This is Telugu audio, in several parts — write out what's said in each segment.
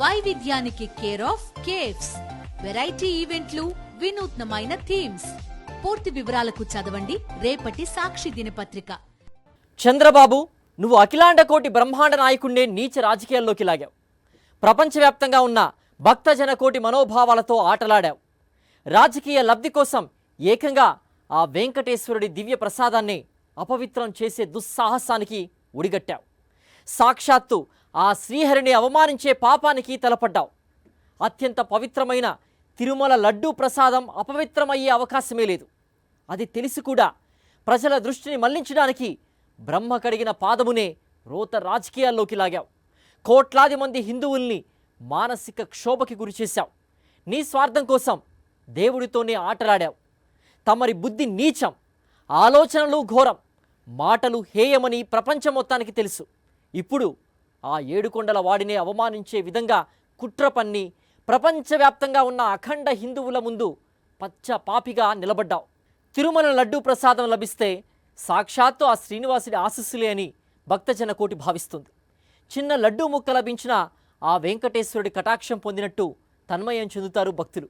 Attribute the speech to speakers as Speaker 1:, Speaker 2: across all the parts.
Speaker 1: వైవిధ్యానికి కేర్ ఆఫ్ కేవ్స్, వెరైటీ ఈవెంట్లు, వినూత్నమైన థీమ్స్. పూర్తి వివరాలకు చదవండి రేపటి సాక్షి దినపత్రిక.
Speaker 2: చంద్రబాబు, నువ్వు అఖిలాండ కోటి బ్రహ్మాండ నాయకుడినే నీచ రాజకీయాల్లోకి లాగావు. ప్రపంచవ్యాప్తంగా ఉన్న భక్తజన కోటి మనోభావాలతో ఆటలాడావు. రాజకీయ లబ్ధి కోసం ఏకంగా ఆ వెంకటేశ్వరుడి దివ్య ప్రసాదాన్ని అపవిత్రం చేసే దుస్సాహసానికి ఒడిగట్టావు. సాక్షాత్తు ఆ శ్రీహరిని అవమానించే పాపానికి తలపడ్డావు. అత్యంత పవిత్రమైన తిరుమల లడ్డూ ప్రసాదం అపవిత్రమయ్యే అవకాశమే లేదు. అది తెలిసి కూడా ప్రజల దృష్టిని మళ్లించడానికి బ్రహ్మ కడిగిన పాదమునే రోత రాజకీయాల్లోకి లాగావు. కోట్లాది మంది హిందువుల్ని మానసిక క్షోభకి గురిచేశావు. నీ స్వార్థం కోసం దేవుడితోనే ఆటలాడావు. తమరి బుద్ధి నీచం, ఆలోచనలు ఘోరం, మాటలు హేయమని ప్రపంచం మొత్తానికి తెలుసు. ఇప్పుడు ఆ ఏడుకొండల వాడినే అవమానించే విధంగా కుట్ర పన్ని ప్రపంచవ్యాప్తంగా ఉన్న అఖండ హిందువుల ముందు పచ్చ పాపిగా నిలబడ్డావు. తిరుమల లడ్డూ ప్రసాదం లభిస్తే సాక్షాత్తు ఆ శ్రీనివాసుడి ఆశీస్సులే అని భక్తజన కోటి భావిస్తుంది. చిన్న లడ్డూ ముక్క లభించిన ఆ వెంకటేశ్వరుడి కటాక్షం పొందినట్టు తన్మయం చెందుతారు భక్తులు.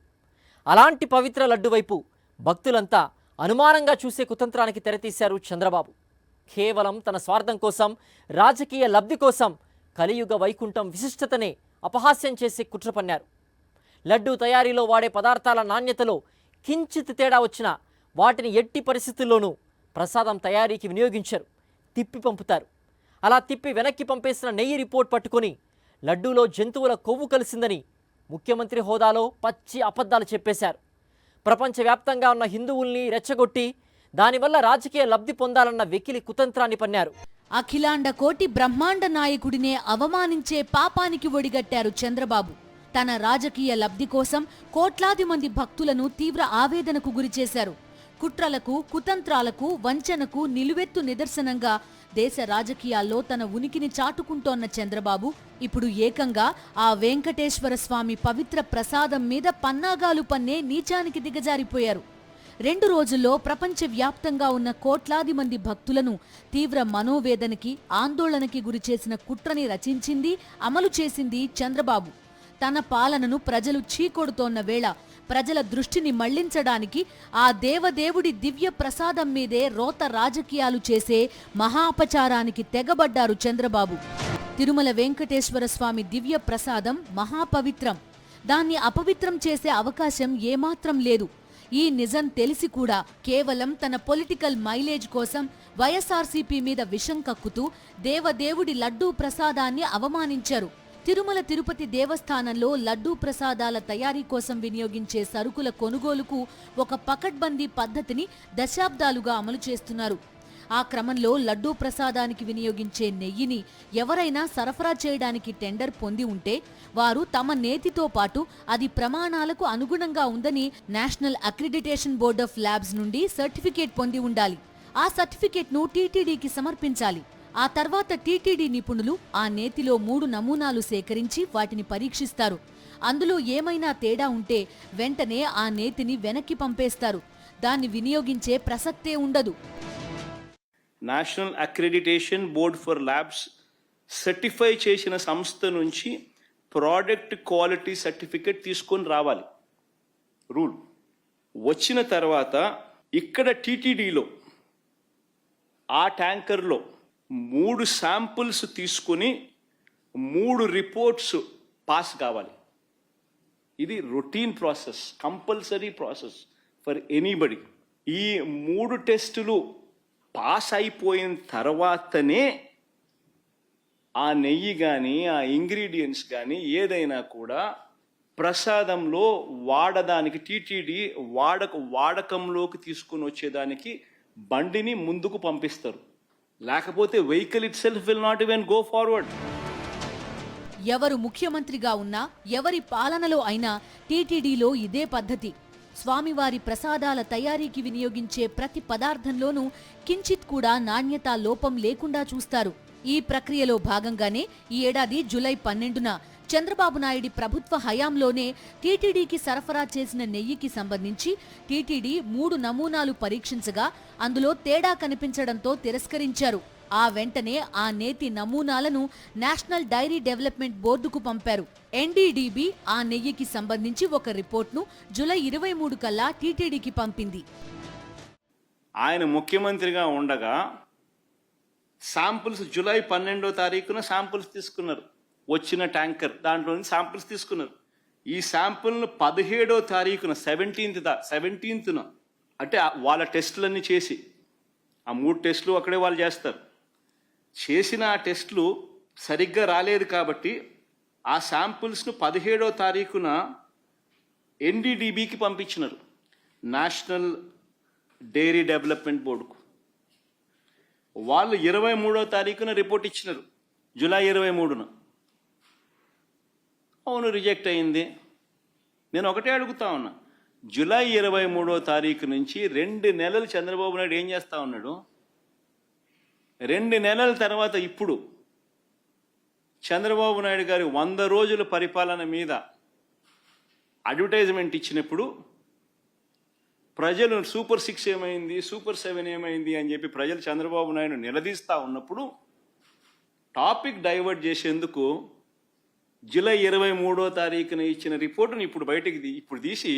Speaker 2: అలాంటి పవిత్ర లడ్డు వైపు భక్తులంతా అనుమానంగా చూసే కుతంత్రానికి తెరతీశారు చంద్రబాబు. కేవలం తన స్వార్థం కోసం, రాజకీయ లబ్ధి కోసం కలియుగ వైకుంఠం విశిష్టతనే అపహాస్యం చేసే కుట్ర పన్నారు. లడ్డూ తయారీలో వాడే పదార్థాల నాణ్యతలో కించిత్ తేడా వచ్చినా వాటిని ఎట్టి పరిస్థితుల్లోనూ ప్రసాదం తయారీకి వినియోగించరు, తిప్పి పంపుతారు. అలా తిప్పి వెనక్కి పంపేసిన నెయ్యి రిపోర్ట్ పట్టుకొని లడ్డూలో జంతువుల కొవ్వు కలిసిందని ముఖ్యమంత్రి హోదాలో పచ్చి అబద్ధాలు చెప్పేశారు. ప్రపంచవ్యాప్తంగా ఉన్న హిందువుల్ని రెచ్చగొట్టి దానివల్ల రాజకీయ లబ్ధి పొందాలన్న వెకిలి కుతంత్రాన్ని పన్నారు.
Speaker 1: అఖిలాండ కోటి బ్రహ్మాండ నాయకుడినే అవమానించే పాపానికి ఒడిగట్టారు చంద్రబాబు. తన రాజకీయ లబ్ధి కోసం కోట్లాది మంది భక్తులను తీవ్ర ఆవేదనకు గురిచేశారు. కుట్రలకు, కుతంత్రాలకు, వంచనకు నిలువెత్తు నిదర్శనంగా దేశ రాజకీయాల్లో తన ఉనికిని చాటుకుంటోన్న చంద్రబాబు ఇప్పుడు ఏకంగా ఆ వెంకటేశ్వర స్వామి పవిత్ర ప్రసాదం మీద పన్నాగాలు పన్నే నీచానికి దిగజారిపోయారు. 2 రోజుల్లో ప్రపంచవ్యాప్తంగా ఉన్న కోట్లాది మంది భక్తులను తీవ్ర మనోవేదనకి, ఆందోళనకి గురిచేసిన కుట్రని రచించింది, అమలు చేసింది చంద్రబాబు. తన పాలనను ప్రజలు చీకొడుతోన్న వేళ ప్రజల దృష్టిని మళ్లించడానికి ఆ దేవదేవుడి దివ్య ప్రసాదం మీదే రోత రాజకీయాలు చేసే మహాపచారానికి తెగబడ్డారు చంద్రబాబు. తిరుమల వెంకటేశ్వర స్వామి దివ్య ప్రసాదం మహాపవిత్రం. దాన్ని అపవిత్రం చేసే అవకాశం ఏమాత్రం లేదు. ఈ నిజం తెలిసి కూడా కేవలం తన పొలిటికల్ మైలేజ్ కోసం వైఎస్ఆర్సీపీ మీద విషం కక్కుతూ దేవదేవుడి లడ్డూ ప్రసాదాన్ని అవమానించారు. తిరుమల తిరుపతి దేవస్థానంలో లడ్డూ ప్రసాదాల తయారీ కోసం వినియోగించే సరుకుల కొనుగోలుకు ఒక పకడ్బందీ పద్ధతిని దశాబ్దాలుగా అమలు చేస్తున్నారు. ఆ క్రమంలో లడ్డూ ప్రసాదానికి వినియోగించే నెయ్యిని ఎవరైనా సరఫరా చేయడానికి టెండర్ పొంది ఉంటే వారు తమ నేతితో పాటు అది ప్రమాణాలకు అనుగుణంగా ఉందని national accreditation board of labs నుండి సర్టిఫికేట్ పొంది ఉండాలి. ఆ సర్టిఫికేట్ను టీటీడీకి సమర్పించాలి. ఆ తర్వాత టీటీడీ నిపుణులు ఆ నేతిలో 3 నమూనాలు సేకరించి వాటిని పరీక్షిస్తారు. అందులో ఏమైనా తేడా ఉంటే వెంటనే ఆ నేతిని వెనక్కి పంపేస్తారు. దాన్ని వినియోగించే ప్రసక్తే ఉండదు.
Speaker 3: National accreditation board for labs certify చేసిన సంస్థ నుంచి ప్రోడక్ట్ క్వాలిటీ సర్టిఫికేట్ తీసుకొని రావాలి. రూల్ వచ్చిన తర్వాత ఇక్కడ టీటీడీలో ఆ ట్యాంకర్లో 3 శాంపుల్స్ తీసుకుని 3 రిపోర్ట్స్ పాస్ కావాలి. ఇది routine process, compulsory process for anybody. ఈ 3 టెస్టులు పాస్ అయిపోయిన తర్వాతనే ఆ నెయ్యి కానీ, ఆ ఇంగ్రీడియంట్స్ కానీ ఏదైనా కూడా ప్రసాదంలో వాడడానికి టీటీడీ వాడకంలోకి తీసుకుని వచ్చేదానికి బండిని ముందుకు పంపిస్తారు. లేకపోతే vehicle it self will not even go forward.
Speaker 1: ఎవరు ముఖ్యమంత్రిగా ఉన్నా, ఎవరి పాలనలో అయినా టీటీడీలో ఇదే పద్ధతి. స్వామివారి ప్రసాదాల తయారీకి వినియోగించే ప్రతి పదార్థంలోనూ కించిత్ కూడా నాణ్యతా లోపం లేకుండా చూస్తారు. ఈ ప్రక్రియలో భాగంగానే ఈ ఏడాది జూలై 12న చంద్రబాబు నాయుడి ప్రభుత్వ హయాంలోనే టీటీడీకి సరఫరా చేసిన నెయ్యికి సంబంధించి టీటీడీ 3 నమూనాలు పరీక్షించగా అందులో తేడా కనిపించడంతో తిరస్కరించారు. ఆ వెంటనే ఆ నేతి నమూనాలను నేషనల్ డైరీ డెవలప్మెంట్ బోర్డుకు పంపారు. ఎన్డీడీబీ ఆ నెయ్యికి సంబంధించి ఒక రిపోర్ట్ను జూలై 23 కల్లా టీటీడీకి పంపింది.
Speaker 3: ఆయన ముఖ్యమంత్రిగా ఉండగా శాంపుల్స్ జూలై 12వ తారీఖున శాంపుల్స్ తీసుకున్నారు. వచ్చిన ట్యాంకర్ దాంట్లో నుంచి శాంపుల్స్ తీసుకున్నారు. ఈ శాంపుల్ను 17వ తారీఖున 17th అంటే వాళ్ళ టెస్టులన్నీ చేసి, ఆ 3 టెస్టులు అక్కడే వాళ్ళు చేస్తారు, చేసిన ఆ టెస్టులు సరిగ్గా రాలేదు కాబట్టి ఆ శాంపుల్స్ను 17వ తారీఖున ఎన్డీడీబీకి పంపించినారు, నేషనల్ డైరీ డెవలప్మెంట్ బోర్డుకు. వాళ్ళు 23వ తారీఖున రిపోర్ట్ ఇచ్చినారు, జూలై 23న. అవును, రిజెక్ట్ అయింది. నేను ఒకటే అడుగుతా ఉన్నా, జూలై 23వ తారీఖు నుంచి 2 నెలలు చంద్రబాబు నాయుడు ఏం చేస్తా ఉన్నాడు? 2 నెలల తర్వాత ఇప్పుడు చంద్రబాబు నాయుడు గారి 100 రోజుల పరిపాలన మీద అడ్వర్టైజ్మెంట్ ఇచ్చినప్పుడు ప్రజలు సూపర్ 6 ఏమైంది, సూపర్ 7 ఏమైంది అని చెప్పి ప్రజలు చంద్రబాబు నాయుడు నిలదీస్తూ ఉన్నప్పుడు టాపిక్ డైవర్ట్ చేసేందుకు జూలై 23వ తారీఖున ఇచ్చిన రిపోర్టును ఇప్పుడు తీసి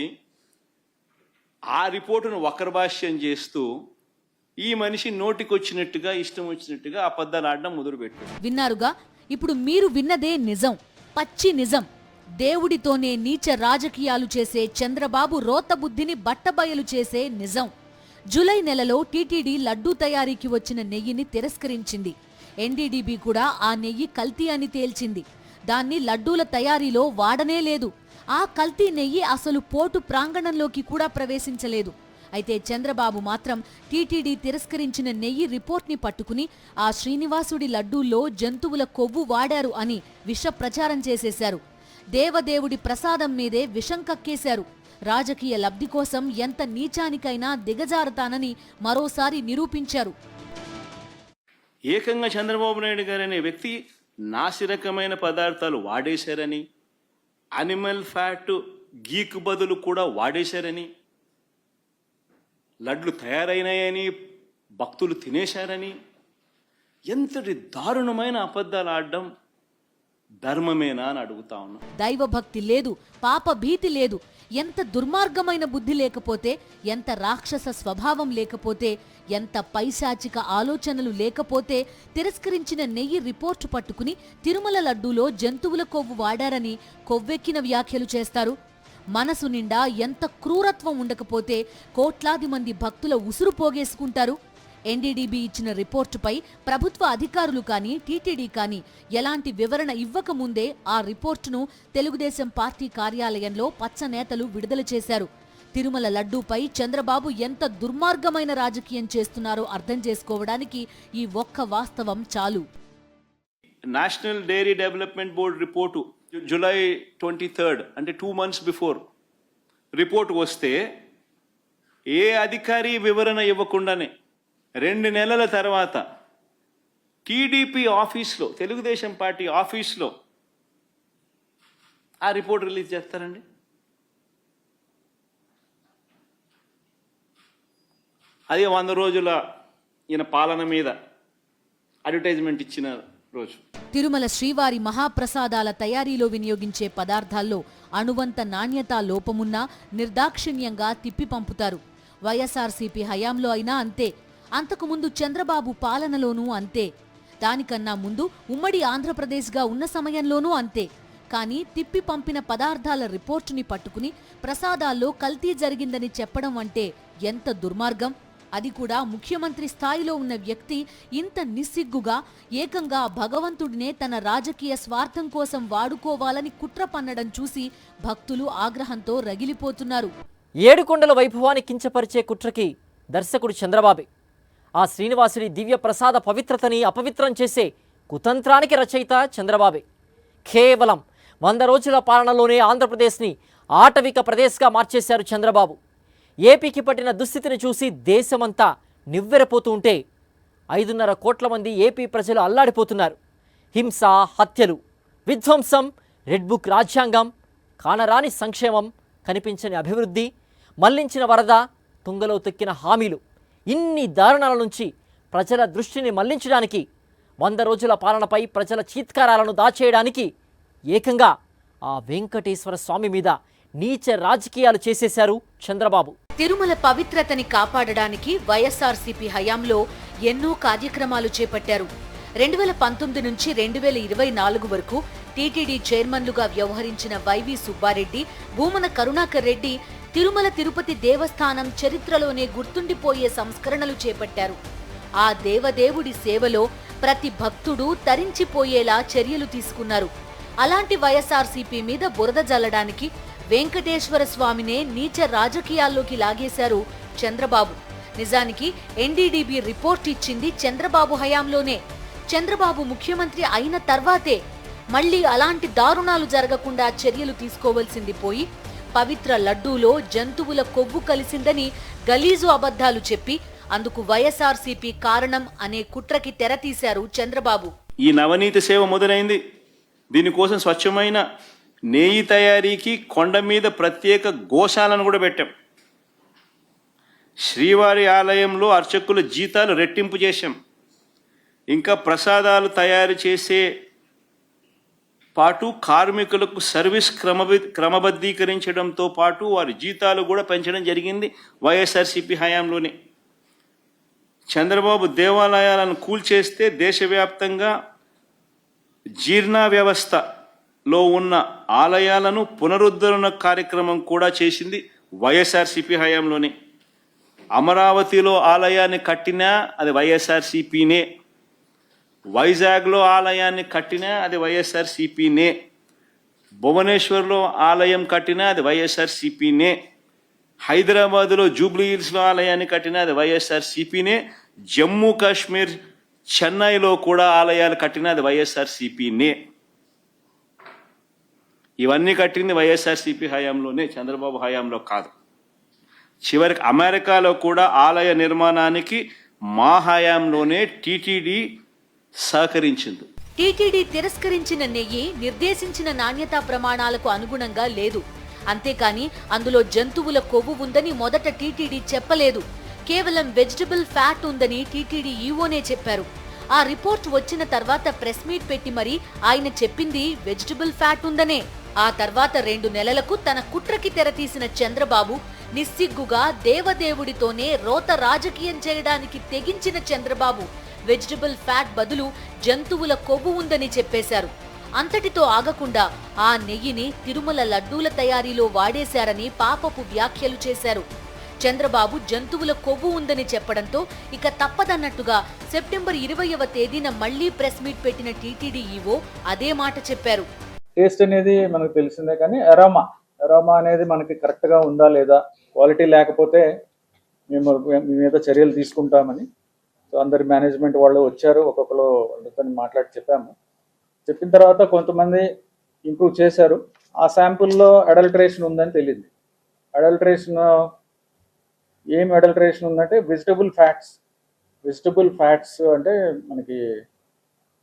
Speaker 3: ఆ రిపోర్టును వక్రభాష్యం చేస్తూ ఈ మనిషి నోటికొచ్చినట్టుగా ఇష్టం వచ్చినట్టుగా అబద్ధాలు ఆడడం మొదలుపెట్టాడు.
Speaker 1: విన్నారుగా, ఇప్పుడు మీరు విన్నదే నిజం, పచ్చి నిజం. దేవుడితోనే నీచ రాజకీయాలు చేసే చంద్రబాబు రోతబుద్ధిని బట్టబయలు చేసే నిజం. జూలై నెలలో టీటీడీ లడ్డూ తయారీకి వచ్చిన నెయ్యిని తిరస్కరించింది. ఎన్డీడీబీ కూడా ఆ నెయ్యి కల్తీ అని తేల్చింది. దాన్ని లడ్డూల తయారీలో వాడనే లేదు. ఆ కల్తీ నెయ్యి అసలు పోర్టు ప్రాంగణంలోకి కూడా ప్రవేశించలేదు. అయితే చంద్రబాబు మాత్రం టీటీడీ తిరస్కరించిన నెయ్యి రిపోర్ట్ని పట్టుకుని ఆ శ్రీనివాసుడి లడ్డూల్లో జంతువుల కొవ్వు వాడారు అని విష ప్రచారం చేసేశారు. దేవదేవుడి ప్రసాదం మీదే విషం కక్కేశారు. రాజకీయ లబ్ధి కోసం ఎంత నీచానికైనా దిగజారుతానని మరోసారి నిరూపించారు.
Speaker 3: ఏకంగా చంద్రబాబు నాయుడు గారు అనే వ్యక్తి నాసిరకమైన పదార్థాలు వాడేశారని, అనిమల్ ఫ్యాట్ గీకు బదులు కూడా వాడేశారని, లడ్లు తయారైనాయని భక్తులు తినేశారని, ఎంతటి దారుణమైన అబద్ధాలు ఆడడం ధర్మమేనా అని అడుగుతా ఉన్నా.
Speaker 1: దైవభక్తి లేదు, పాప భీతి లేదు. ఎంత దుర్మార్గమైన బుద్ధి లేకపోతే, ఎంత రాక్షస స్వభావం లేకపోతే, ఎంత పైశాచిక ఆలోచనలు లేకపోతే తిరస్కరించిన నెయ్యి రిపోర్టు పట్టుకుని తిరుమల లడ్డూలో జంతువుల కొవ్వు వాడారని కొవ్వెక్కిన వ్యాఖ్యలు చేస్తారు. మనసు నిండా ఎంత క్రూరత్వం ఉండకపోతే కోట్లాది మంది భక్తుల ఉసురు పోగేసుకుంటారు. ఎన్డీడీబీ ఇచ్చిన రిపోర్టుపై ప్రభుత్వ అధికారులు కానీ టీటీడీ కానీ ఎలాంటి వివరణ ఇవ్వకముందే ఆ రిపోర్టును తెలుగుదేశం పార్టీ కార్యాలయంలో పచ్చ నేతలు విడుదల చేశారు. తిరుమల లడ్డూపై చంద్రబాబు ఎంత దుర్మార్గమైన రాజకీయం చేస్తున్నారో అర్థం చేసుకోవడానికి ఈ ఒక్క వాస్తవం చాలు.
Speaker 3: National dairy development board report July 23 అంటే 2 months బిఫోర్ రిపోర్ట్ వస్తే ఏ అధికారి వివరణ ఇవ్వకుండానే 2 నెలల తర్వాత టీడీపీ ఆఫీస్లో, తెలుగుదేశం పార్టీ ఆఫీస్లో ఆ రిపోర్ట్ రిలీజ్ చేస్తారండి. అదే 100 రోజుల ఈయన పాలన మీద అడ్వర్టైజ్మెంట్ ఇచ్చిన రోజు.
Speaker 1: తిరుమల శ్రీవారి మహాప్రసాదాల తయారీలో వినియోగించే పదార్థాల్లో అణువంత నాణ్యతా లోపమున్నా నిర్దాక్షిణ్యంగా తిప్పి పంపుతారు. వైఎస్ఆర్సీపీ హయాంలో అయినా అంతే, అంతకుముందు చంద్రబాబు పాలనలోనూ అంతే, దానికన్నా ముందు ఉమ్మడి ఆంధ్రప్రదేశ్గా ఉన్న సమయంలోనూ అంతే. కానీ తిప్పి పంపిన పదార్థాల రిపోర్టుని పట్టుకుని ప్రసాదాల్లో కల్తీ జరిగిందని చెప్పడం అంటే ఎంత దుర్మార్గం! అది కూడా ముఖ్యమంత్రి స్థాయిలో ఉన్న వ్యక్తి ఇంత నిస్సిగ్గుగా ఏకంగా భగవంతుడినే తన రాజకీయ స్వార్థం కోసం వాడుకోవాలని కుట్ర పన్నడం చూసి భక్తులు ఆగ్రహంతో రగిలిపోతున్నారు.
Speaker 2: ఏడుకొండల వైభవాన్ని కించపరిచే కుట్రకి దర్శకుడు చంద్రబాబే. ఆ శ్రీనివాసుడి దివ్య ప్రసాద పవిత్రతని అపవిత్రం చేసే కుతంత్రానికి రచయిత చంద్రబాబే. కేవలం 100 రోజుల పాలనలోనే ఆంధ్రప్రదేశ్ని ఆటవిక ప్రదేశ్గా మార్చేశారు చంద్రబాబు. ఏపీకి పట్టిన దుస్థితిని చూసి దేశమంతా నివ్వెరపోతూ ఉంటే 5.5 కోట్ల మంది ఏపీ ప్రజలు అల్లాడిపోతున్నారు. హింస, హత్యలు, విధ్వంసం, రెడ్ బుక్ రాజ్యాంగం, కానరాని సంక్షేమం, కనిపించని అభివృద్ధి, మళ్లించిన వరద, తుంగలో తొక్కిన హామీలు, ఇన్ని దారుణాల నుంచి ప్రజల దృష్టిని మళ్లించడానికి 100 రోజుల పాలనపై ప్రజల చీత్కారాలను దాచేయడానికి ఏకంగా ఆ వెంకటేశ్వర స్వామి మీద నీచ రాజకీయాలు చేసేశారు చంద్రబాబు.
Speaker 1: తిరుమల పవిత్రతని కాపాడడానికి వైఎస్ఆర్సీపీ హయాంలో ఎన్నో కార్యక్రమాలు చేపట్టారు. 2019 నుంచి 2024 వరకు టీటీడీ చైర్మన్లుగా వ్యవహరించిన వైవి సుబ్బారెడ్డి, భూమన కరుణాకర్ రెడ్డి తిరుమల తిరుపతి దేవస్థానం చరిత్రలోనే గుర్తుండిపోయే సంస్కరణలు చేపట్టారు. ఆ దేవదేవుడి సేవలో ప్రతి భక్తుడు తరించిపోయేలా చర్యలు తీసుకున్నారు. అలాంటి వైఎస్ఆర్సీపీ మీద బురద జల్లడానికి వెంకటేశ్వర స్వామినే నీచ రాజకీయాల్లోకి లాగేశారు చంద్రబాబు. నిజానికి ఎన్డీడీబీ రిపోర్ట్ ఇచ్చింది చంద్రబాబు హయాంలోనే. చంద్రబాబు ముఖ్యమంత్రి అయిన తర్వాతే మళ్లీ అలాంటి దారుణాలు జరగకుండా చర్యలు తీసుకోవాల్సింది పోయి పవిత్ర లడ్డూలో జంతువుల కొవ్వు కలిసిందని గలీజు అబద్ధాలు చెప్పి అందుకు వైఎస్ఆర్సీపీ కారణం అనే కుట్రకి తెరతీశారు చంద్రబాబు.
Speaker 3: ఈ నవనీతి సేవ మొదలైంది. దీనికోసం స్వచ్ఛమైన నెయ్యి తయారీకి కొండ మీద ప్రత్యేక గోశాలను కూడా పెట్టాం. శ్రీవారి ఆలయంలో అర్చకుల జీతాలు రెట్టింపు చేశాం. ఇంకా ప్రసాదాలు తయారు చేసే పాటు కార్మికులకు సర్వీస్ క్రమబద్ధీకరించడంతో పాటు వారి జీతాలు కూడా పెంచడం జరిగింది వైఎస్ఆర్సీపీ హయాంలోనే. చంద్రబాబు దేవాలయాలను కూల్చేస్తే దేశవ్యాప్తంగా జీర్ణ వ్యవస్థలో ఉన్న ఆలయాలను పునరుద్ధరణ కార్యక్రమం కూడా చేసింది వైఎస్ఆర్సీపీ హయాంలోనే. అమరావతిలో ఆలయాన్ని కట్టినా అది వైఎస్ఆర్సీపీనే, వైజాగ్లో ఆలయాన్ని కట్టినా అది వైఎస్ఆర్సీపీనే, భువనేశ్వర్లో ఆలయం కట్టినా అది వైఎస్ఆర్సీపీనే, హైదరాబాదులో జూబ్లీ హిల్స్లో ఆలయాన్ని కట్టినా అది వైఎస్ఆర్సీపీనే, జమ్మూ కాశ్మీర్ చెన్నైలో కూడా ఆలయాలు కట్టినా అది వైఎస్ఆర్సీపీనే. ఇవన్నీ కట్టింది వైఎస్ఆర్సీపీ హయాంలోనే, చంద్రబాబు హయాంలో కాదు. చివరికి అమెరికాలో కూడా ఆలయ నిర్మాణానికి మా హయాంలోనే టీటీడీ సహకరించింది.
Speaker 1: టీటీడీ తిరస్కరించిన నెయ్యి నిర్దేశించిన నాణ్యతా ప్రమాణాలకు అనుగుణంగా లేదు. అంతేకాని అందులో జంతువుల కొవ్వు ఉందని మొదట టీటీడీ చెప్పలేదు. కేవలం వెజిటబుల్ ఫ్యాట్ ఉందని టీటీడీ ఈవోనే చెప్పారు. ఆ రిపోర్ట్ వచ్చిన తర్వాత ప్రెస్ మీట్ పెట్టి మరి ఆయన చెప్పింది వెజిటబుల్ ఫ్యాట్ ఉందనే. ఆ తర్వాత 2 నెలలకు తన కుట్రకి తెరతీసిన చంద్రబాబు నిస్సిగ్గుగా దేవదేవుడితోనే రోత రాజకీయం చేయడానికి తెగించిన చంద్రబాబు వెజిటబుల్ ఫ్యాట్ బదులు జంతువుల కొవ్వు ఉందని చెప్పేశారు. అంతటితో ఆగకుండా ఆ నెయ్యిని తిరుమల లడ్డూల తయారీలో వాడేశారని పాపపు వ్యాఖ్యలు చేశారు. చంద్రబాబు జంతువుల కొవ్వు ఉందని చెప్పడంతో ఇక తప్పదన్నట్టుగా సెప్టెంబర్ 20వ తేదీన మళ్లీ ప్రెస్ మీట్ పెట్టిన టీటీడీ ఈవో అదే మాట చెప్పారు.
Speaker 4: టేస్ట్ అనేది మనకు తెలిసిందే, కానీ అరోమా అనేది మనకి కరెక్ట్గా ఉందా లేదా, క్వాలిటీ లేకపోతే మేము మీ మీద చర్యలు తీసుకుంటామని. సో అందరి మేనేజ్మెంట్ వాళ్ళు వచ్చారు, ఒక్కొక్కరు వాళ్ళతో మాట్లాడి చెప్పిన తర్వాత కొంతమంది ఇంప్రూవ్ చేశారు. ఆ శాంపుల్లో అడల్టరేషన్ ఉందని తెలియదు. ఏం అడల్టరేషన్ ఉందంటే వెజిటబుల్ ఫ్యాట్స్ అంటే మనకి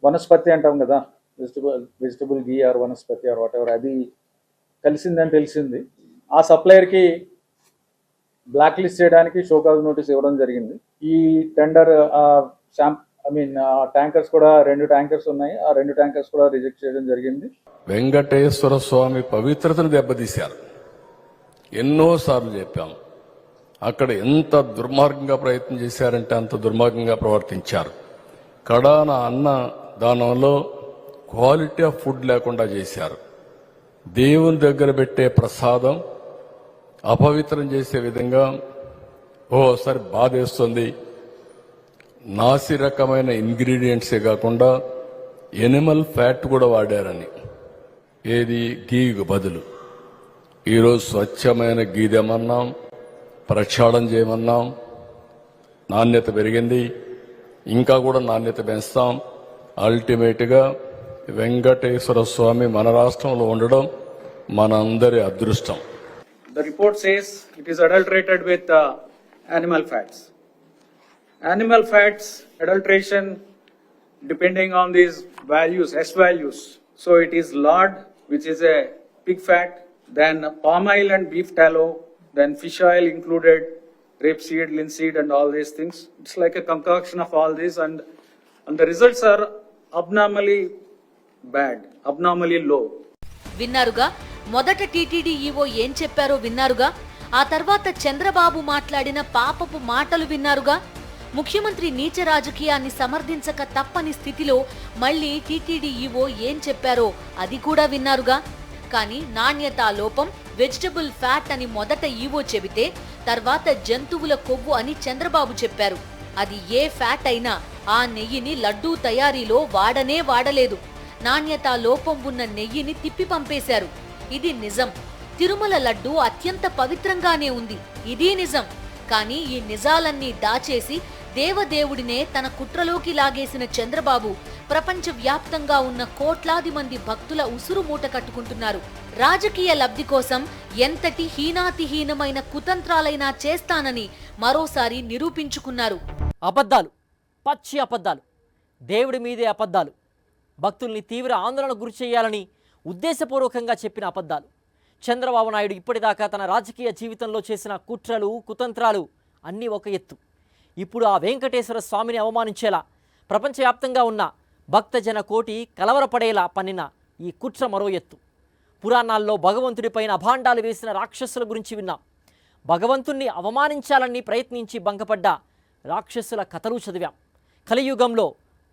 Speaker 4: వనస్పతి అంటాం కదా, vegetable ghee or vanaspati or whatever, అది కలిసిందని తెలిసింది. ఆ సప్లయర్కి బ్లాక్ లిస్ట్ చేయడానికి షోకాజ్ నోటీస్ ఇవ్వడం జరిగింది. ఈ టెండర్ ట్యాంకర్స్ కూడా 2 ట్యాంకర్స్ ఉన్నాయి, ఆ 2 ట్యాంకర్స్ కూడా రిజెక్ట్ చేయడం జరిగింది.
Speaker 5: వెంకటేశ్వర స్వామి పవిత్రతను దెబ్బతీశారు. ఎన్నోసార్లు చెప్పాము. అక్కడ ఎంత దుర్మార్గంగా ప్రయత్నం చేశారంటే అంత దుర్మార్గంగా ప్రవర్తించారు. కడాన అన్న దానంలో క్వాలిటీ ఆఫ్ ఫుడ్ లేకుండా చేశారు. దేవుని దగ్గర పెట్టే ప్రసాదం అపవిత్రం చేసే విధంగా ఓసారి బాధేస్తుంది. నాసి రకమైన ఇంగ్రీడియంట్సే కాకుండా ఎనిమల్ ఫ్యాట్ కూడా వాడారని, ఏది గీకు బదులు. ఈరోజు స్వచ్ఛమైన గీ తెమన్నాం, ప్రక్షాళన చేయమన్నాం. నాణ్యత పెరిగింది, ఇంకా కూడా నాణ్యత పెంచుతాం. అల్టిమేట్గా వెంకటేశ్వర స్వామి మన రాష్ట్రంలో ఉండడం మనందరి అదృష్టం.
Speaker 4: The report says it is adulterated with animal fats. Animal fats adulteration depending on these values, S values. So it is lard, which is a pig fat, then palm oil and beef tallow, then fish oil included, rapeseed, linseed, and all these things. It's like a concoction of all these, and the results are abnormally bad, abnormally low.
Speaker 1: విన్నారుగా, మొదట టీటీడీ ఈవో ఏం చెప్పారో విన్నారుగా, ఆ తర్వాత చంద్రబాబు మాట్లాడిన పాపపు మాటలు విన్నారుగా. ముఖ్యమంత్రి నీచ రాజకీయాన్ని సమర్థించక తప్పని స్థితిలో మళ్ళీ టీటీడీ ఈవో ఏం చెప్పారో అది కూడా విన్నారుగా. కానీ నాణ్యతా లోపం, వెజిటబుల్ ఫ్యాట్ అని మొదట ఈవో చెబితే తర్వాత జంతువుల కొవ్వు అని చంద్రబాబు చెప్పారు. అది ఏ ఫ్యాట్ అయినా ఆ నెయ్యిని లడ్డూ తయారీలో వాడలేదు. నాణ్యతా లోపం ఉన్న నెయ్యిని తిప్పి పంపేశారు. ఇది నిజం. తిరుమల లడ్డూ అత్యంత పవిత్రంగానే ఉంది, ఇది నిజం. కానీ ఈ నిజాలన్నీ దాచేసి దేవదేవుడినే తన కుట్రలోకి లాగేసిన చంద్రబాబు ప్రపంచ వ్యాప్తంగా ఉన్న కోట్లాది మంది భక్తుల ఉసురు మూట కట్టుకుంటున్నారు. రాజకీయ లబ్ధి కోసం ఎంతటి హీనాతిహీనమైన కుతంత్రాలైనా చేస్తానని మరోసారి నిరూపించుకున్నారు.
Speaker 2: అబద్ధాలు, పచ్చి అబద్ధాలు, దేవుడి మీదే అబద్ధాలు, భక్తుల్ని తీవ్ర ఆందోళన గురి చేయాలని ఉద్దేశపూర్వకంగా చెప్పిన అబద్ధాలు. చంద్రబాబు నాయుడు ఇప్పటిదాకా తన రాజకీయ జీవితంలో చేసిన కుట్రలు, కుతంత్రాలు అన్నీ ఒక ఎత్తు. ఇప్పుడు ఆ వెంకటేశ్వర స్వామిని అవమానించేలా, ప్రపంచవ్యాప్తంగా ఉన్న భక్తజన కోటి కలవరపడేలా పన్నిన ఈ కుట్ర మరో ఎత్తు. పురాణాల్లో భగవంతుడిపైన అభాండాలు వేసిన రాక్షసుల గురించి విన్నాం. భగవంతుణ్ణి అవమానించాలని ప్రయత్నించి భంగపడ్డ రాక్షసుల కథలు చదివాం. కలియుగంలో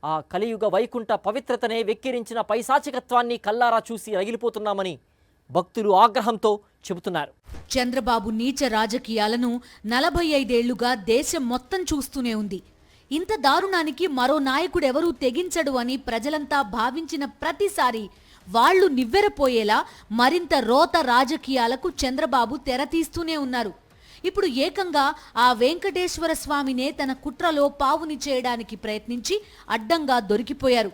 Speaker 2: ఆ కలియుగ వైకుంఠ పవిత్రతనే వెక్కిరించిన పైశాచికత్వాన్ని కల్లారా చూసి రగిలిపోతున్నామని భక్తులు ఆగ్రహంతో చెబుతున్నారు.
Speaker 1: చంద్రబాబు నీచ రాజకీయాలను 45 ఏళ్లుగా దేశం మొత్తం చూస్తూనే ఉంది. ఇంత దారుణానికి మరో నాయకుడెవరూ తెగించడు అని ప్రజలంతా భావించిన ప్రతిసారి వాళ్లు నివ్వెరపోయేలా మరింత రోత రాజకీయాలకు చంద్రబాబు తెరతీస్తూనే ఉన్నారు. ఇప్పుడు ఏకంగా ఆ వెంకటేశ్వర స్వామినే తన కుట్రలో పావుని చేయడానికి ప్రయత్నించి అడ్డంగా దొరికిపోయారు.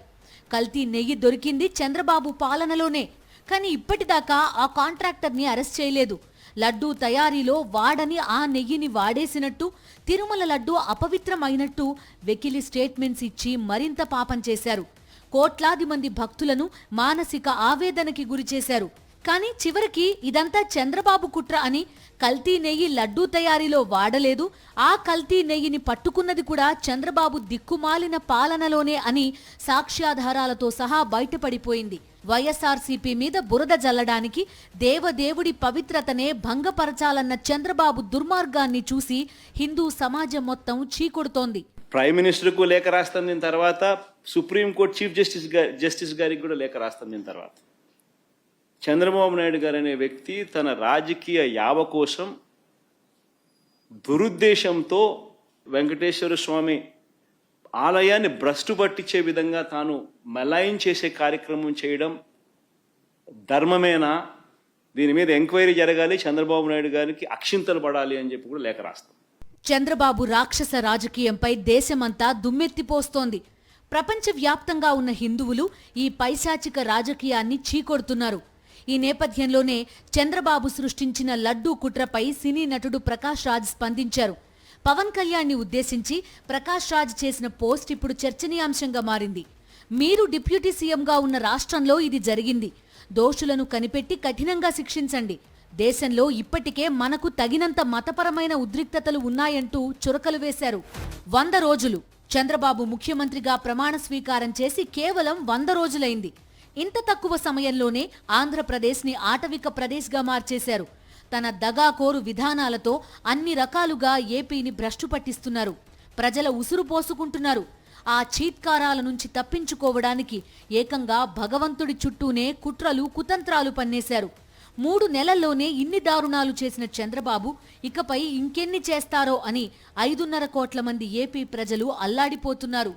Speaker 1: కల్తీ నెయ్యి దొరికింది చంద్రబాబు పాలనలోనే. కానీ ఇప్పటిదాకా ఆ కాంట్రాక్టర్ని అరెస్ట్ చేయలేదు. లడ్డూ తయారీలో వాడని ఆ నెయ్యిని వాడేసినట్టు, తిరుమల లడ్డూ అపవిత్రమైనట్టు వెకిలి స్టేట్మెంట్స్ ఇచ్చి మరింత పాపం చేశారు. కోట్లాది మంది భక్తులను మానసిక ఆవేదనకి గురిచేశారు. కానీ చివరికి ఇదంతా చంద్రబాబు కుట్ర అని, కల్తీ నెయ్యి లడ్డూ తయారీలో వాడలేదు, ఆ కల్తీ నెయ్యిని పట్టుకున్నది కూడా చంద్రబాబు దిక్కుమాలిన పాలనలోనే అని సాక్ష్యాధారాలతో సహా బయటపడిపోయింది. వైఎస్ఆర్సీపీ మీద బురద జల్లడానికి, దేవదేవుడి పవిత్రతనే భంగపరచాలన్న చంద్రబాబు దుర్మార్గాన్ని చూసి హిందూ సమాజం మొత్తం చీకొడుతోంది.
Speaker 3: ప్రైమ్ మినిస్టర్కు లేఖ రాస్తాం, దీని తర్వాత సుప్రీంకోర్టు చీఫ్ జస్టిస్ గారికి కూడా లేఖ రాస్తాం. దీని తర్వాత చంద్రబాబు నాయుడు గారు అనే వ్యక్తి తన రాజకీయ యావ కోసం దురుద్దేశంతో వెంకటేశ్వర స్వామి ఆలయాన్ని భ్రష్టు పట్టించే విధంగా తాను మలాయిన్ చేసే కార్యక్రమం చేయడం ధర్మమేనా? దీని మీద ఎంక్వైరీ జరగాలి, చంద్రబాబు నాయుడు గారికి అక్షింతలు పడాలి అని చెప్పి కూడా లేఖ రాస్తాం.
Speaker 1: చంద్రబాబు రాక్షస రాజకీయంపై దేశమంతా దుమ్మెత్తిపోస్తోంది. ప్రపంచవ్యాప్తంగా ఉన్న హిందువులు ఈ పైశాచిక రాజకీయాన్ని చీకొడుతున్నారు. ఈ నేపథ్యంలోనే చంద్రబాబు సృష్టించిన లడ్డూ కుట్రపై సినీ నటుడు ప్రకాష్ రాజ్ స్పందించారు. పవన్ కళ్యాణ్ని ఉద్దేశించి ప్రకాష్ రాజ్ చేసిన పోస్ట్ ఇప్పుడు చర్చనీయాంశంగా మారింది. మీరు డిప్యూటీ సీఎంగా ఉన్న రాష్ట్రంలో ఇది జరిగింది. దోషులను కనిపెట్టి కఠినంగా శిక్షించండి. దేశంలో ఇప్పటికే మనకు తగినంత మతపరమైన ఉద్రిక్తతలు ఉన్నాయంటూ చురకలు వేశారు. 100 రోజులు చంద్రబాబు ముఖ్యమంత్రిగా ప్రమాణ స్వీకారం చేసి కేవలం 100 రోజులైంది. ఇంత తక్కువ సమయంలోనే ఆంధ్రప్రదేశ్ని ఆటవిక ప్రదేశ్గా మార్చేశారు. తన దగాకోరు విధానాలతో అన్ని రకాలుగా ఏపీని భ్రష్టు పట్టిస్తున్నారు. ప్రజల ఉసురు పోసుకుంటున్నారు. ఆ చీత్కారాల నుంచి తప్పించుకోవడానికి ఏకంగా భగవంతుడి చుట్టూనే కుట్రలు, కుతంత్రాలు పన్నేశారు. 3 నెలల్లోనే ఇన్ని దారుణాలు చేసిన చంద్రబాబు ఇకపై ఇంకెన్ని చేస్తారో అని 5.5 కోట్ల మంది ఏపీ ప్రజలు అల్లాడిపోతున్నారు.